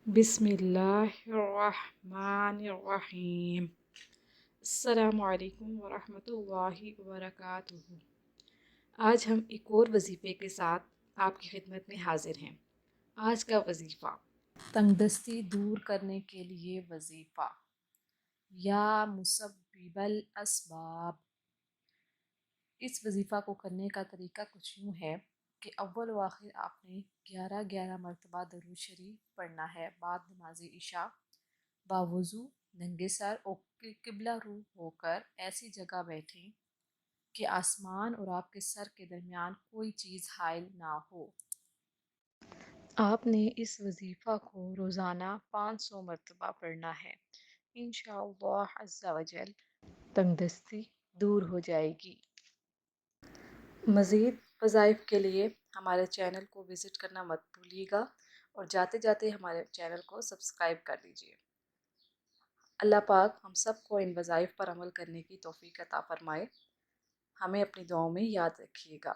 बिस्मिल्लाहिर्रहमानिर्रहीम। अस्सलामु अलैकुम वरहमतुल्लाहि वबरकातुहू। आज हम एक और वजीफ़े के साथ आपकी खिदमत में हाजिर हैं। आज का वजीफ़ा, तंगदस्ती दूर करने के लिए वजीफ़ा। या मुसब्बिबल असबाब। इस वजीफ़ा को करने का तरीका कुछ यूँ है कि अव्वल व आखिर आपने 11 मरतबा दरूद शरीफ पढ़ना है बाद नमाज इशा, बावुज़ू, नंगे सर और किबला रू होकर ऐसी जगह बैठें कि आसमान और आपके सर के दरमियान कोई चीज़ हाइल ना हो। आपने इस वजीफ़ा को रोज़ाना 500 मरतबा पढ़ना है। इंशाअल्लाह अज़्ज़ा वजल तंगदस्ती दूर हो जाएगी। मज़ीद वज़ाइफ के लिए हमारे चैनल को विज़िट करना मत भूलिएगा और जाते जाते हमारे चैनल को सब्सक्राइब कर दीजिए। अल्लाह पाक हम सब को इन वज़ाइफ पर अमल करने की तौफ़ीक अता फ़रमाए। हमें अपनी दुआओं में याद रखिएगा।